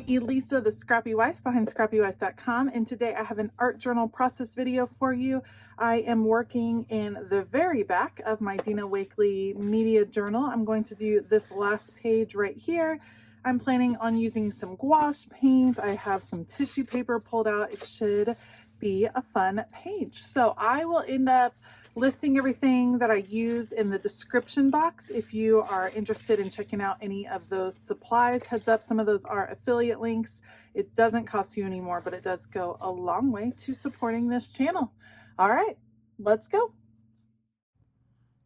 Elisa, the Scrappy Wife behind ScrappyWife.com, and today I have an art journal process video for you. I am working in the very back of my Dina Wakley media journal. I'm going to do this last page right here. I'm planning on using some gouache paint. I have some tissue paper pulled out. It should be a fun page. So I will end up listing everything that I use in the description box if you are interested in checking out any of those supplies. Heads up, some of those are affiliate links. It doesn't cost you any more, but it does go a long way to supporting this channel. All right, let's go.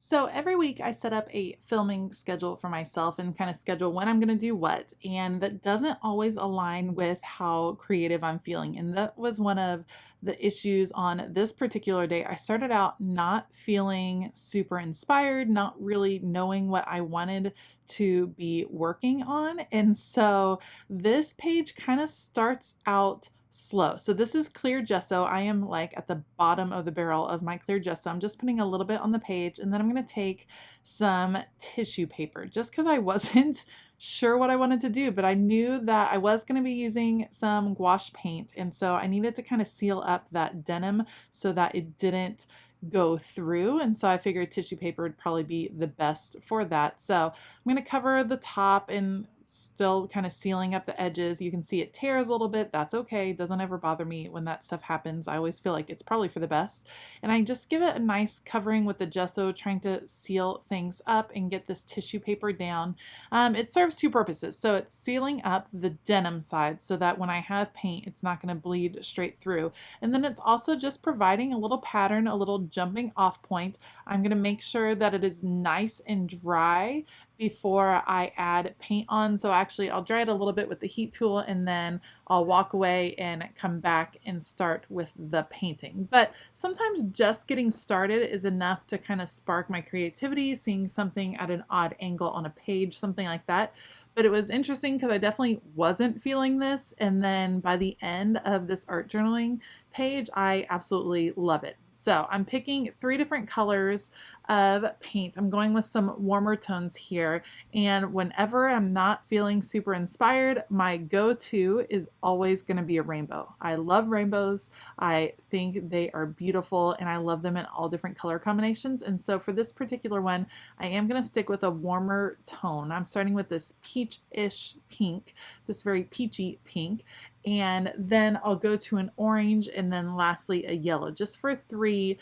So every week I set up a filming schedule for myself and kind of schedule when I'm going to do what, and that doesn't always align with how creative I'm feeling. And that was one of the issues on this particular day. I started out not feeling super inspired, not really knowing what I wanted to be working on. And so this page kind of starts out slow. So this is clear gesso. I am like at the bottom of the barrel of my clear gesso. I'm just putting a little bit on the page, and then I'm going to take some tissue paper just because I wasn't sure what I wanted to do, but I knew that I was going to be using some gouache paint, and so I needed to kind of seal up that denim so that it didn't go through, and so I figured tissue paper would probably be the best for that. So I'm going to cover the top and still kind of sealing up the edges. You can see it tears a little bit. That's okay. It doesn't ever bother me when that stuff happens. I always feel like it's probably for the best. And I just give it a nice covering with the gesso, trying to seal things up and get this tissue paper down. It serves two purposes. So it's sealing up the denim side so that when I have paint, it's not going to bleed straight through. And then it's also just providing a little pattern, a little jumping off point. I'm going to make sure that it is nice and dry before I add paint on. So actually I'll dry it a little bit with the heat tool, and then I'll walk away and come back and start with the painting. But sometimes just getting started is enough to kind of spark my creativity, seeing something at an odd angle on a page, something like that. But it was interesting because I definitely wasn't feeling this. And then by the end of this art journaling page, I absolutely love it. So I'm picking 3 different colors of paint. I'm going with some warmer tones here. And whenever I'm not feeling super inspired, my go-to is always going to be a rainbow. I love rainbows. I think they are beautiful, and I love them in all different color combinations. And so for this particular one, I am going to stick with a warmer tone. I'm starting with this peach-ish pink, this very peachy pink. And then I'll go to an orange, and then lastly a yellow, just for 3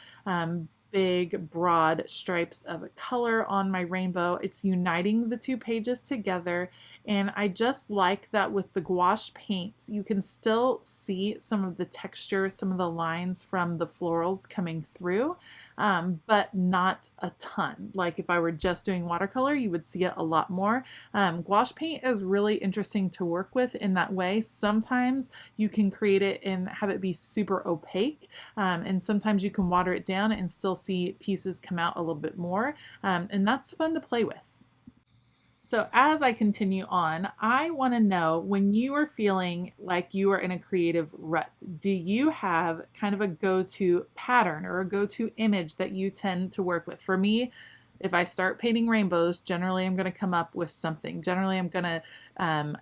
big broad stripes of color on my rainbow. It's uniting the 2 pages together, and I just like that with the gouache paints you can still see some of the texture, some of the lines from the florals coming through, but not a ton. Like if I were just doing watercolor, you would see it a lot more. Gouache paint is really interesting to work with in that way. Sometimes you can create it and have it be super opaque, and sometimes you can water it down and still see pieces come out a little bit more, and that's fun to play with. So as I continue on, I want to know, when you are feeling like you are in a creative rut, do you have kind of a go-to pattern or a go-to image that you tend to work with? For me, if I start painting rainbows, generally I'm going to come up with something. Generally I'm going to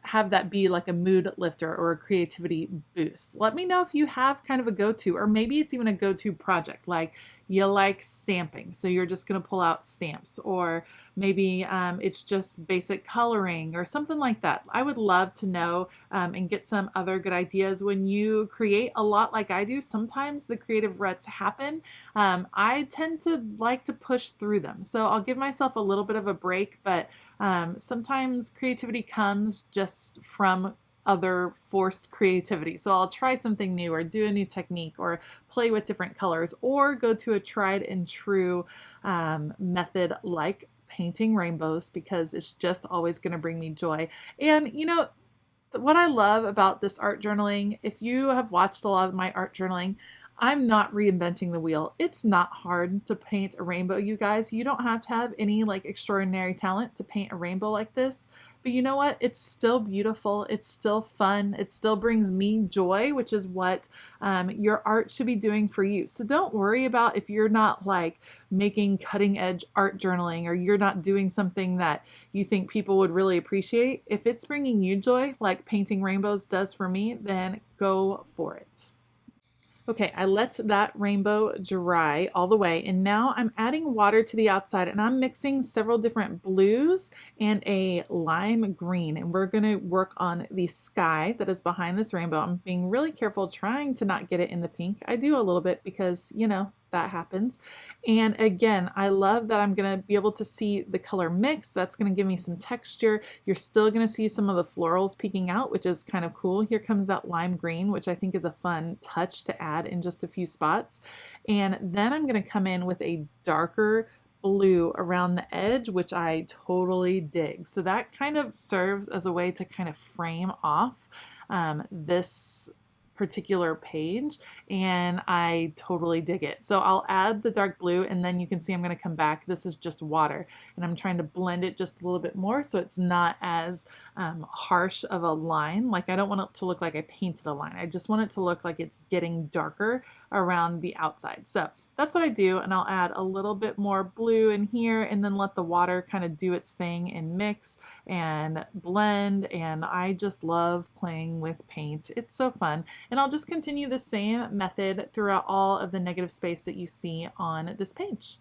have that be like a mood lifter or a creativity boost. Let me know if you have kind of a go-to, or maybe it's even a go-to project. Like you like stamping, so you're just going to pull out stamps, or maybe it's just basic coloring or something like that. I would love to know and get some other good ideas. When you create a lot like I do, sometimes the creative ruts happen. I tend to like to push through them, so I'll give myself a little bit of a break, but sometimes creativity comes just from other forced creativity. So I'll try something new, or do a new technique, or play with different colors, or go to a tried and true method like painting rainbows, because it's just always going to bring me joy. And you know, what I love about this art journaling, if you have watched a lot of my art journaling, I'm not reinventing the wheel. It's not hard to paint a rainbow, you guys. You don't have to have any like extraordinary talent to paint a rainbow like this. But you know what? It's still beautiful. It's still fun. It still brings me joy, which is what your art should be doing for you. So don't worry about if you're not like making cutting edge art journaling or you're not doing something that you think people would really appreciate. If it's bringing you joy, like painting rainbows does for me, then go for it. Okay, I let that rainbow dry all the way, and now I'm adding water to the outside, and I'm mixing several different blues and a lime green, and we're gonna work on the sky that is behind this rainbow. I'm being really careful trying to not get it in the pink. I do a little bit because, you know, that happens. And again, I love that I'm gonna be able to see the color mix. That's gonna give me some texture. You're still gonna see some of the florals peeking out, which is kind of cool. Here comes that lime green, which I think is a fun touch to add in just a few spots. And then I'm gonna come in with a darker blue around the edge, which I totally dig. So that kind of serves as a way to kind of frame off this particular page, and I totally dig it. So I'll add the dark blue, and then you can see I'm going to come back. This is just water, and I'm trying to blend it just a little bit more so it's not as harsh of a line. Like, I don't want it to look like I painted a line. I just want it to look like it's getting darker around the outside. So that's what I do, and I'll add a little bit more blue in here and then let the water kind of do its thing and mix and blend. And I just love playing with paint. It's so fun. And I'll just continue the same method throughout all of the negative space that you see on this page.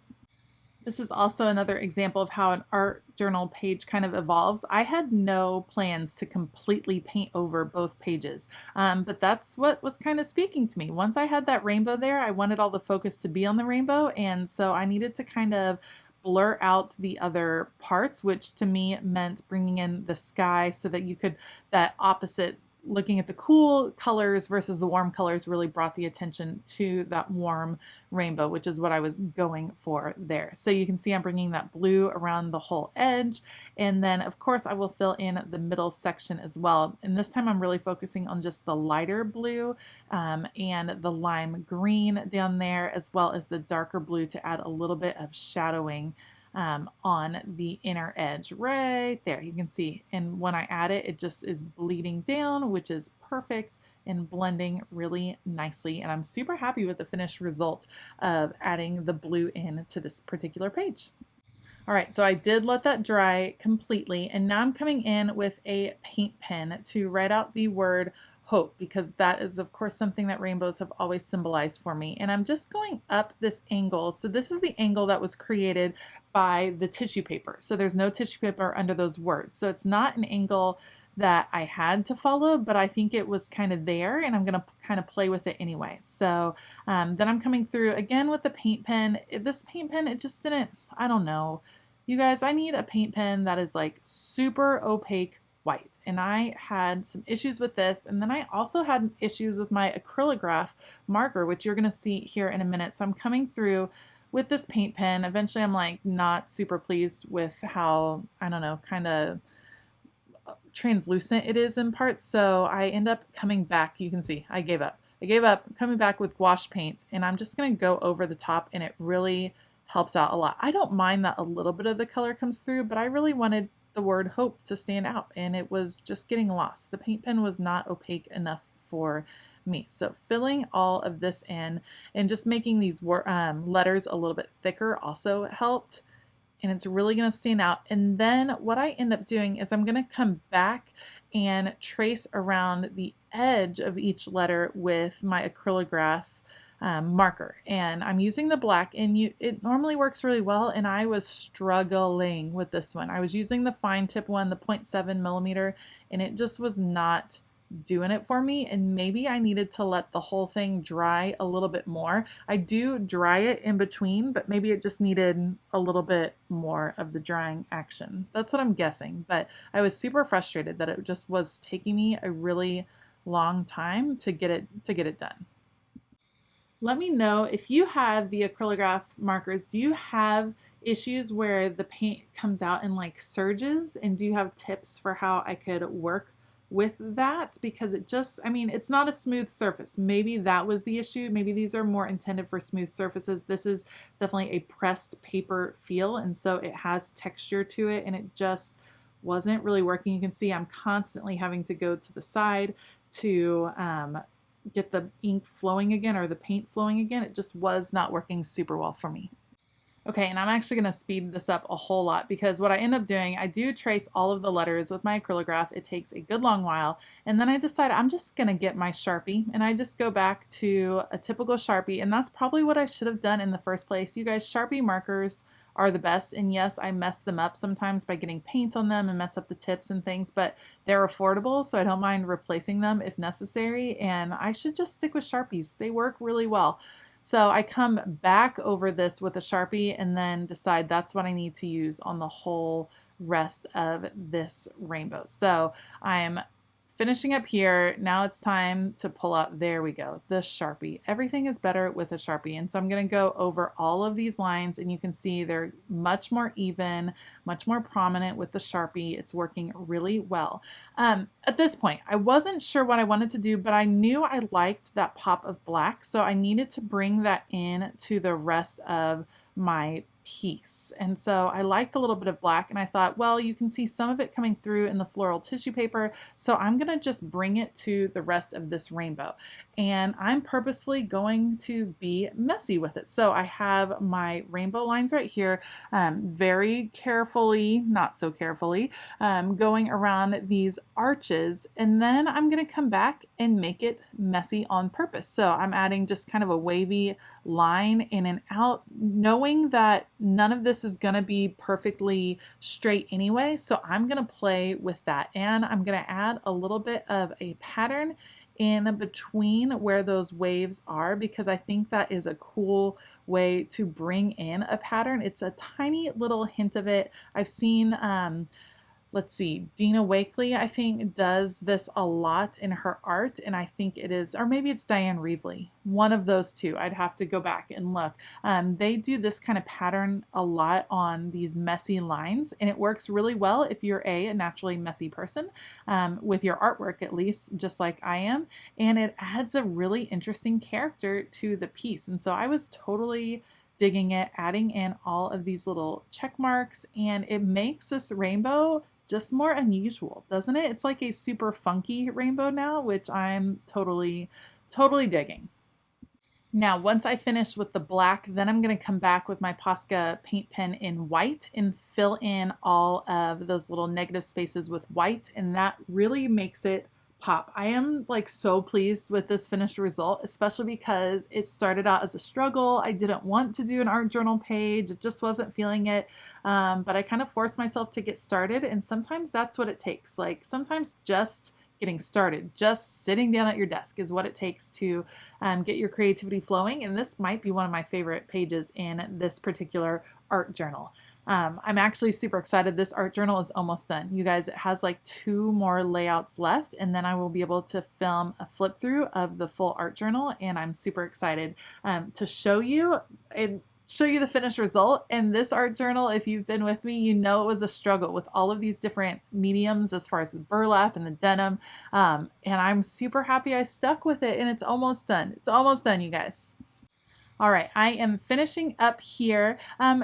This is also another example of how an art journal page kind of evolves. I had no plans to completely paint over both pages, but that's what was kind of speaking to me. Once I had that rainbow there, I wanted all the focus to be on the rainbow, and so I needed to kind of blur out the other parts, which to me meant bringing in the sky so that you could, that opposite, looking at the cool colors versus the warm colors really brought the attention to that warm rainbow, which is what I was going for there. So you can see I'm bringing that blue around the whole edge. And then of course I will fill in the middle section as well. And this time I'm really focusing on just the lighter blue and the lime green down there, as well as the darker blue to add a little bit of shadowing on the inner edge right there. You can see, and when I add it, it just is bleeding down, which is perfect and blending really nicely. And I'm super happy with the finished result of adding the blue in to this particular page. All right, so I did let that dry completely, and now I'm coming in with a paint pen to write out the word hope, because that is of course something that rainbows have always symbolized for me. And I'm just going up this angle. So this is the angle that was created by the tissue paper. So there's no tissue paper under those words. So it's not an angle that I had to follow, but I think it was kind of there, and I'm gonna kind of play with it anyway. So then I'm coming through again with the paint pen. This paint pen, it just didn't, I don't know. You guys, I need a paint pen that is like super opaque white, and I had some issues with this, and then I also had issues with my acrylograph marker, which you're gonna see here in a minute. So I'm coming through with this paint pen. Eventually I'm like not super pleased with how, I don't know, kind of translucent it is in parts, so I end up coming back. You can see I gave up, coming back with gouache paint, and I'm just gonna go over the top, and it really helps out a lot. I don't mind that a little bit of the color comes through, but I really wanted the word hope to stand out, and it was just getting lost. The paint pen was not opaque enough for me. So filling all of this in and just making these letters a little bit thicker also helped, and it's really going to stand out. And then what I end up doing is I'm going to come back and trace around the edge of each letter with my acrylograph marker, and I'm using the black, and it normally works really well, and I was struggling with this one. I was using the fine tip one, the 0.7 millimeter, and it just was not doing it for me, and maybe I needed to let the whole thing dry a little bit more. I do dry it in between, but maybe it just needed a little bit more of the drying action. That's what I'm guessing, but I was super frustrated that it just was taking me a really long time to get it done. Let me know if you have the acrylograph markers. Do you have issues where the paint comes out in like surges? And do you have tips for how I could work with that because it just, I mean, it's not a smooth surface. Maybe that was the issue. Maybe these are more intended for smooth surfaces. This is definitely a pressed paper feel, and so it has texture to it, and it just wasn't really working. You can see I'm constantly having to go to the side to get the ink flowing again or the paint flowing again. It just was not working super well for me. Okay, and I'm actually going to speed this up a whole lot because what I end up doing, I do trace all of the letters with my acrylograph. It takes a good long while, and then I decide I'm just going to get my Sharpie, and I just go back to a typical Sharpie, and that's probably what I should have done in the first place. You guys, Sharpie markers are the best, and yes, I mess them up sometimes by getting paint on them and mess up the tips and things, but they're affordable, so I don't mind replacing them if necessary, and I should just stick with Sharpies. They work really well. So I come back over this with a Sharpie and then decide that's what I need to use on the whole rest of this rainbow. So I'm finishing up here. Now it's time to pull out, there we go, the Sharpie. Everything is better with a Sharpie. And so I'm going to go over all of these lines, and you can see they're much more even, much more prominent with the Sharpie. It's working really well. At this point, I wasn't sure what I wanted to do, but I knew I liked that pop of black. So I needed to bring that in to the rest of my piece. And so I liked a little bit of black, and I thought, well, you can see some of it coming through in the floral tissue paper, so I'm gonna just bring it to the rest of this rainbow. And I'm purposefully going to be messy with it. So I have my rainbow lines right here, very carefully, not so carefully, going around these arches, and then I'm gonna come back and make it messy on purpose. So I'm adding just kind of a wavy line in and out, knowing that none of this is gonna be perfectly straight anyway, so I'm gonna play with that, and I'm gonna add a little bit of a pattern in between where those waves are, because I think that is a cool way to bring in a pattern. It's a tiny little hint of it. I've seen let's see, Dina Wakley, I think, does this a lot in her art, and I think it is, or maybe it's Diane Reevely, one of those two. I'd have to go back and look. They do this kind of pattern a lot on these messy lines, and it works really well if you're a naturally messy person, with your artwork at least, just like I am, and it adds a really interesting character to the piece. And so I was totally digging it, adding in all of these little check marks, and it makes this rainbow just more unusual, doesn't it? It's like a super funky rainbow now, which I'm totally digging. Now, once I finish with the black, then I'm going to come back with my Posca paint pen in white and fill in all of those little negative spaces with white, and that really makes it pop. I am like so pleased with this finished result, especially because it started out as a struggle. I didn't want to do an art journal page. It just wasn't feeling it. But I kind of forced myself to get started, and sometimes that's what it takes. Like sometimes just getting started, just sitting down at your desk is what it takes to get your creativity flowing. And this might be one of my favorite pages in this particular art journal. I'm actually super excited. This art journal is almost done. You guys, it has like 2 more layouts left, and then I will be able to film a flip through of the full art journal, and I'm super excited to show you the finished result. And this art journal, if you've been with me, you know it was a struggle with all of these different mediums as far as the burlap and the denim, and I'm super happy I stuck with it, and it's almost done. It's almost done, you guys. All right, I am finishing up here.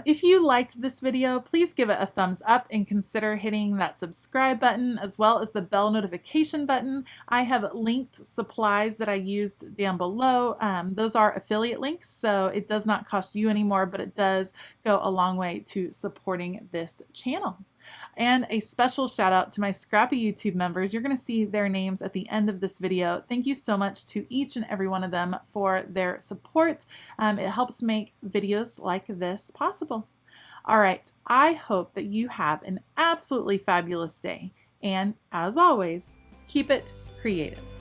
If you liked this video, please give it a thumbs up and consider hitting that subscribe button as well as the bell notification button. I have linked supplies that I used down below. Those are affiliate links, so it does not cost you anymore, but it does go a long way to supporting this channel. And a special shout out to my Scrappy YouTube members. You're going to see their names at the end of this video. Thank you so much to each and every one of them for their support. It helps make videos like this possible. All right, I hope that you have an absolutely fabulous day. And as always, keep it creative.